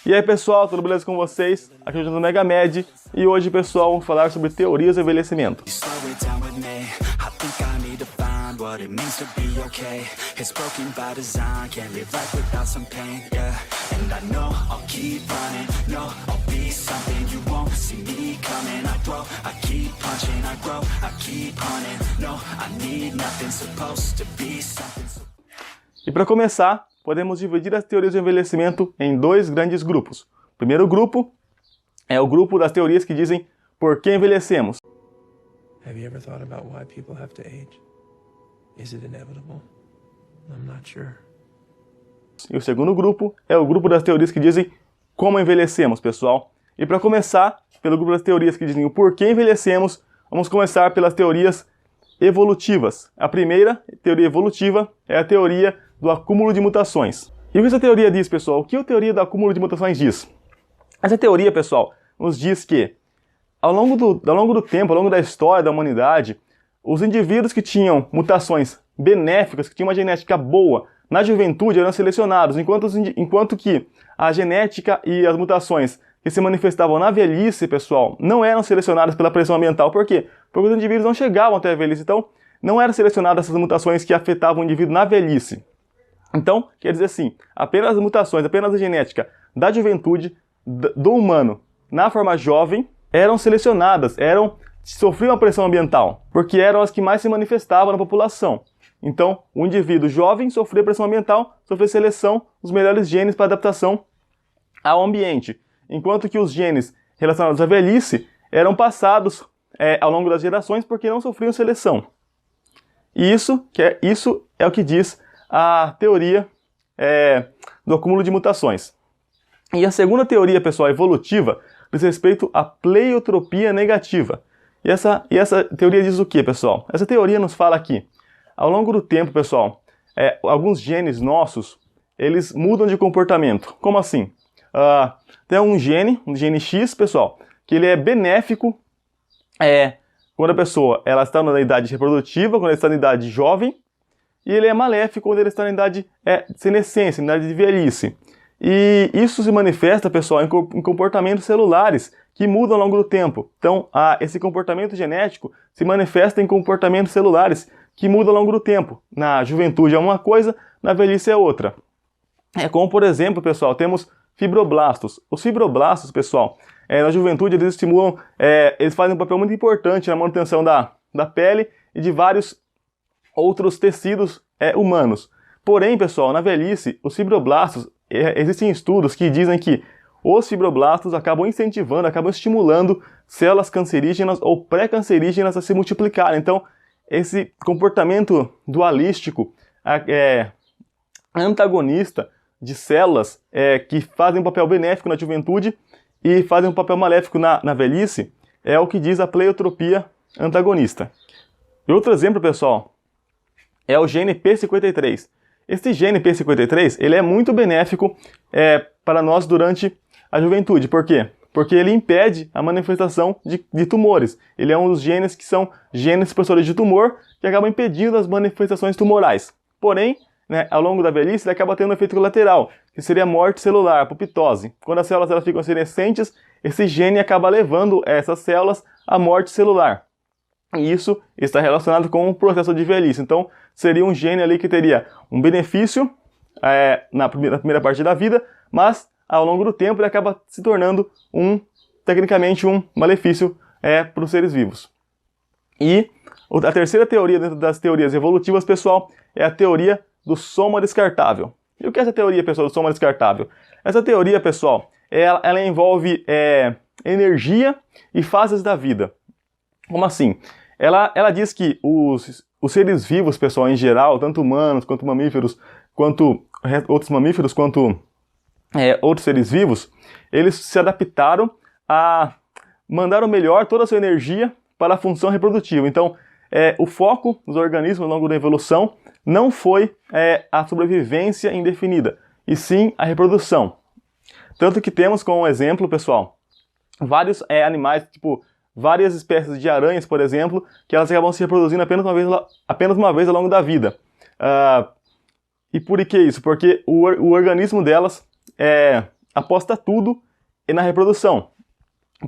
E aí pessoal, tudo beleza com vocês? Aqui é o Jonathan Megamed e hoje pessoal, vamos falar sobre teorias do envelhecimento. E para começar, podemos dividir as teorias do envelhecimento em dois grandes grupos. O primeiro grupo é o grupo das teorias que dizem por que envelhecemos. Have you ever thought about why people have to age? Is it inevitable? I'm not sure. E o segundo grupo é o grupo das teorias que dizem como envelhecemos, pessoal. E para começar, pelo grupo das teorias que dizem o porquê envelhecemos, vamos começar pelas teorias evolutivas. A primeira teoria evolutiva é a teoria do acúmulo de mutações. E o que essa teoria diz, pessoal? O que a teoria do acúmulo de mutações diz? Essa teoria, pessoal, nos diz que ao longo do tempo, ao longo da história da humanidade, os indivíduos que tinham mutações benéficas, que tinham uma genética boa, na juventude eram selecionados, enquanto que a genética e as mutações que se manifestavam na velhice, pessoal, não eram selecionadas pela pressão ambiental. Por quê? Porque os indivíduos não chegavam até a velhice, então não eram selecionadas essas mutações que afetavam o indivíduo na velhice. Então, quer dizer assim, apenas as mutações, apenas a genética da juventude, do humano, na forma jovem, eram selecionadas, sofriam a pressão ambiental, porque eram as que mais se manifestavam na população. Então, o indivíduo jovem sofria pressão ambiental, sofria seleção dos melhores genes para adaptação ao ambiente, enquanto que os genes relacionados à velhice eram passados ao longo das gerações porque não sofriam seleção. E isso é o que diz a teoria do acúmulo de mutações. E a segunda teoria, pessoal, evolutiva, diz respeito à pleiotropia negativa. E essa teoria diz o que, pessoal? Essa teoria nos fala que, ao longo do tempo, pessoal, alguns genes nossos, eles mudam de comportamento. Como assim? Tem um gene X, pessoal, que ele é benéfico quando a pessoa ela está na idade reprodutiva, quando ela está na idade jovem, e ele é maléfico quando ele está na idade senescência, na idade de velhice. E isso se manifesta, pessoal, em comportamentos celulares que mudam ao longo do tempo. Então, esse comportamento genético se manifesta em comportamentos celulares que mudam ao longo do tempo. Na juventude é uma coisa, na velhice é outra. Como, por exemplo, pessoal, temos fibroblastos. Os fibroblastos, pessoal, na juventude eles estimulam, eles fazem um papel muito importante na manutenção da pele e de vários outros tecidos humanos. Porém, pessoal, na velhice, os fibroblastos, existem estudos que dizem que os fibroblastos acabam incentivando, acabam estimulando células cancerígenas ou pré-cancerígenas a se multiplicarem. Então, esse comportamento dualístico, antagonista de células que fazem um papel benéfico na juventude e fazem um papel maléfico na velhice, é o que diz a pleiotropia antagonista. E outro exemplo, pessoal, é o gene P53. Este gene P53, ele é muito benéfico para nós durante a juventude. Por quê? Porque ele impede a manifestação de tumores. Ele é um dos genes que são genes expressores de tumor que acabam impedindo as manifestações tumorais. Porém, ao longo da velhice, ele acaba tendo um efeito colateral, que seria a morte celular, a apoptose. Quando as células ficam senescentes, esse gene acaba levando essas células à morte celular. E isso está relacionado com o processo de velhice. Então, seria um gene ali que teria um benefício na primeira parte da vida, mas ao longo do tempo ele acaba se tornando tecnicamente um malefício para os seres vivos. E a terceira teoria dentro das teorias evolutivas, pessoal, é a teoria do soma descartável. E o que é essa teoria, pessoal, do soma descartável? Essa teoria, pessoal, ela envolve energia e fases da vida. Como assim? Ela diz que os seres vivos, pessoal, em geral, tanto humanos, quanto mamíferos, quanto outros mamíferos, quanto outros seres vivos, eles se adaptaram a mandar o melhor, toda a sua energia para a função reprodutiva. Então, o foco dos organismos ao longo da evolução não foi a sobrevivência indefinida, e sim a reprodução. Tanto que temos como exemplo, pessoal, vários animais, tipo várias espécies de aranhas, por exemplo, que elas acabam se reproduzindo apenas uma vez ao longo da vida. E por que isso? Porque o organismo delas aposta tudo na reprodução,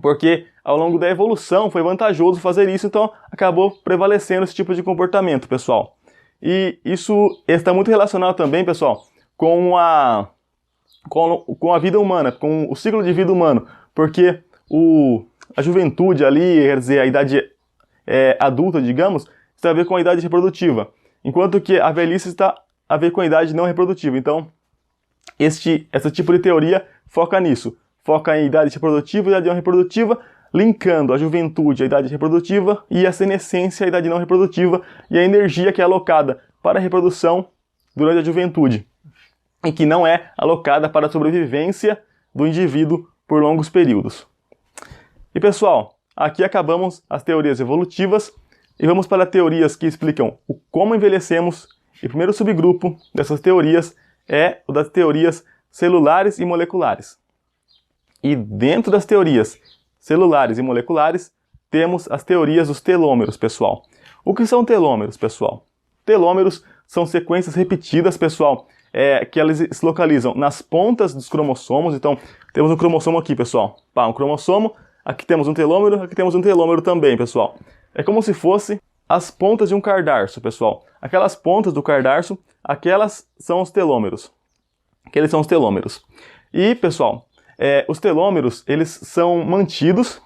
porque ao longo da evolução foi vantajoso fazer isso, então acabou prevalecendo esse tipo de comportamento, pessoal. E isso está muito relacionado também, pessoal, com a vida humana, com o ciclo de vida humano, porque a juventude ali, quer dizer, a idade adulta, digamos, está a ver com a idade reprodutiva, enquanto que a velhice está a ver com a idade não reprodutiva. Então, esse tipo de teoria foca nisso, foca em idade reprodutiva e idade não reprodutiva, linkando a juventude à idade reprodutiva e a senescência à idade não reprodutiva e a energia que é alocada para a reprodução durante a juventude e que não é alocada para a sobrevivência do indivíduo por longos períodos. E pessoal, aqui acabamos as teorias evolutivas e vamos para teorias que explicam o como envelhecemos. E o primeiro subgrupo dessas teorias é o das teorias celulares e moleculares. E dentro das teorias celulares e moleculares, temos as teorias dos telômeros, pessoal. O que são telômeros, pessoal? Telômeros são sequências repetidas, pessoal, que elas se localizam nas pontas dos cromossomos. Então, temos um cromossomo aqui, pessoal. Um cromossomo, aqui temos um telômero, aqui temos um telômero também, pessoal. É como se fosse as pontas de um cadarço, pessoal. Aquelas pontas do cadarço, aquelas são os telômeros. Aqueles são os telômeros. E, pessoal, os telômeros, eles são mantidos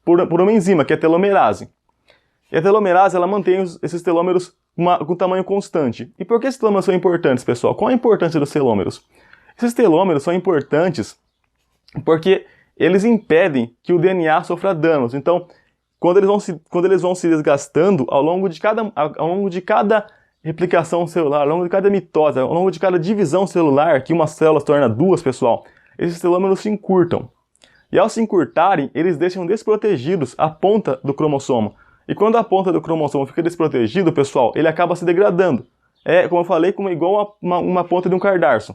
por uma enzima, que é a telomerase. E a telomerase, ela mantém esses telômeros com tamanho constante. E por que esses telômeros são importantes, pessoal? Qual a importância dos telômeros? Esses telômeros são importantes porque eles impedem que o DNA sofra danos. Então, quando eles vão se desgastando ao longo de cada replicação celular, ao longo de cada mitose, ao longo de cada divisão celular, que uma célula se torna duas, pessoal, esses telômeros se encurtam. E ao se encurtarem, eles deixam desprotegidos a ponta do cromossomo. E quando a ponta do cromossomo fica desprotegido, pessoal, ele acaba se degradando. Como eu falei, igual uma ponta de um cadarço.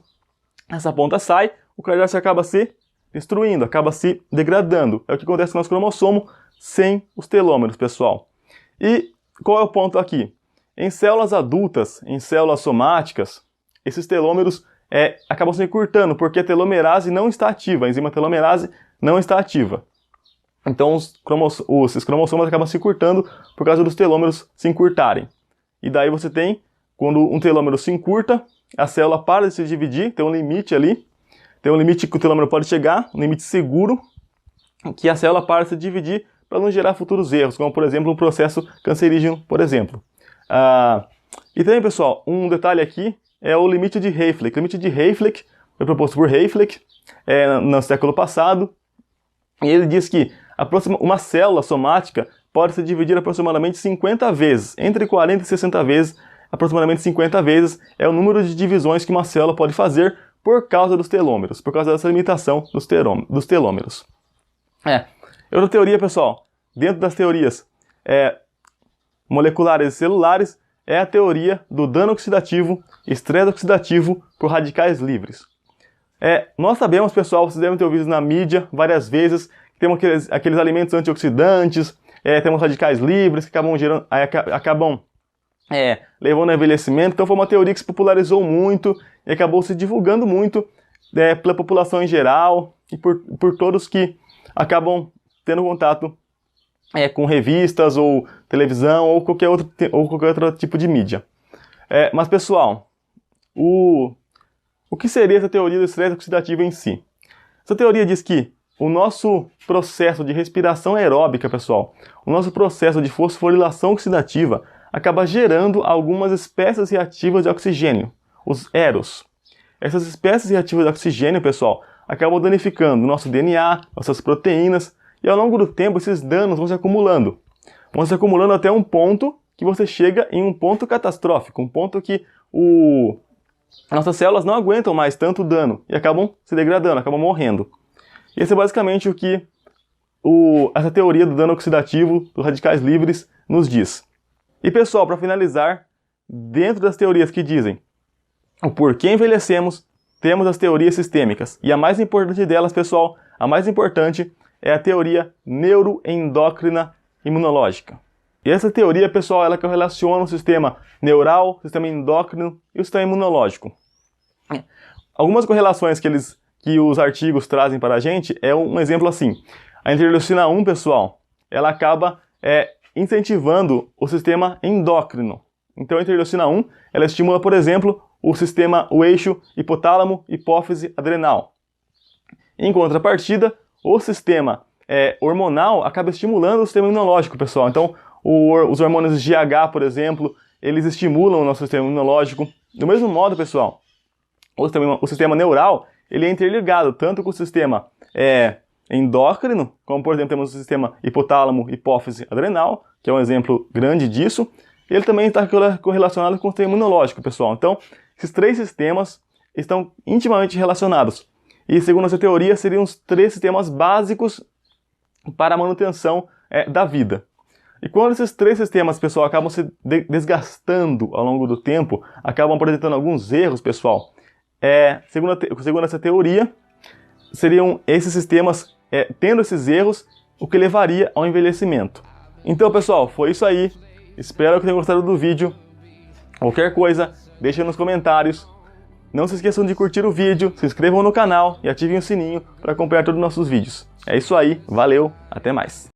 Essa ponta sai, o cadarço acaba se destruindo, acaba se degradando. É o que acontece com o nosso cromossomo sem os telômeros, pessoal. E qual é o ponto aqui? Em células adultas, em células somáticas, esses telômeros acabam se encurtando, porque a telomerase não está ativa, a enzima telomerase não está ativa. Então esses cromossomos acabam se encurtando por causa dos telômeros se encurtarem. E daí você tem, quando um telômero se encurta, a célula para de se dividir, tem um limite ali, tem um limite que o telômero pode chegar, um limite seguro, que a célula para de se dividir para não gerar futuros erros, como por exemplo um processo cancerígeno, por exemplo. E também, pessoal, um detalhe aqui é o limite de Hayflick. O limite de Hayflick foi proposto por Hayflick no século passado, e ele diz que uma célula somática pode se dividir aproximadamente 50 vezes, entre 40 e 60 vezes, aproximadamente 50 vezes é o número de divisões que uma célula pode fazer por causa dos telômeros, por causa dessa limitação dos telômeros. Outra teoria, pessoal, dentro das teorias moleculares e celulares, é a teoria do dano oxidativo e estresse oxidativo por radicais livres. Nós sabemos, pessoal, vocês devem ter ouvido na mídia várias vezes, que temos aqueles alimentos antioxidantes, temos radicais livres que acabam levando ao envelhecimento. Então foi uma teoria que se popularizou muito e acabou se divulgando muito pela população em geral e por todos que acabam tendo contato com revistas ou televisão ou qualquer outro tipo de mídia. Mas, pessoal, o que seria essa teoria do estresse oxidativo em si? Essa teoria diz que o nosso processo de respiração aeróbica, pessoal, o nosso processo de fosforilação oxidativa acaba gerando algumas espécies reativas de oxigênio, os EROs. Essas espécies reativas de oxigênio, pessoal, acabam danificando o nosso DNA, nossas proteínas, e ao longo do tempo esses danos vão se acumulando. Vão se acumulando até um ponto que você chega em um ponto catastrófico, um ponto que nossas células não aguentam mais tanto dano e acabam se degradando, acabam morrendo. E esse é basicamente o que essa teoria do dano oxidativo dos radicais livres nos diz. E pessoal, para finalizar, dentro das teorias que dizem o porquê envelhecemos, temos as teorias sistêmicas. E a mais importante delas, pessoal, a mais importante é a teoria neuroendócrina imunológica. E essa teoria, pessoal, ela que relaciona o sistema neural, o sistema endócrino e o sistema imunológico. Algumas correlações que que os artigos trazem para a gente é um exemplo assim. A interleucina 1, pessoal, ela acaba incentivando o sistema endócrino. Então a interleucina 1, ela estimula, por exemplo, o eixo hipotálamo, hipófise, adrenal. Em contrapartida, o sistema hormonal acaba estimulando o sistema imunológico, pessoal. Então, os hormônios GH, por exemplo, eles estimulam o nosso sistema imunológico. Do mesmo modo, pessoal, o sistema neural, ele é interligado tanto com o sistema endócrino, como, por exemplo, temos o sistema hipotálamo, hipófise, adrenal, que é um exemplo grande disso. Ele também está correlacionado com o sistema imunológico, pessoal. Então, esses três sistemas estão intimamente relacionados. E, segundo essa teoria, seriam os três sistemas básicos para a manutenção da vida. E quando esses três sistemas, pessoal, acabam se desgastando ao longo do tempo, acabam apresentando alguns erros, pessoal, segundo essa teoria, seriam esses sistemas, tendo esses erros, o que levaria ao envelhecimento. Então, pessoal, foi isso aí. Espero que tenham gostado do vídeo. Qualquer coisa, deixem nos comentários. Não se esqueçam de curtir o vídeo, se inscrevam no canal e ativem o sininho para acompanhar todos os nossos vídeos. É isso aí, valeu, até mais!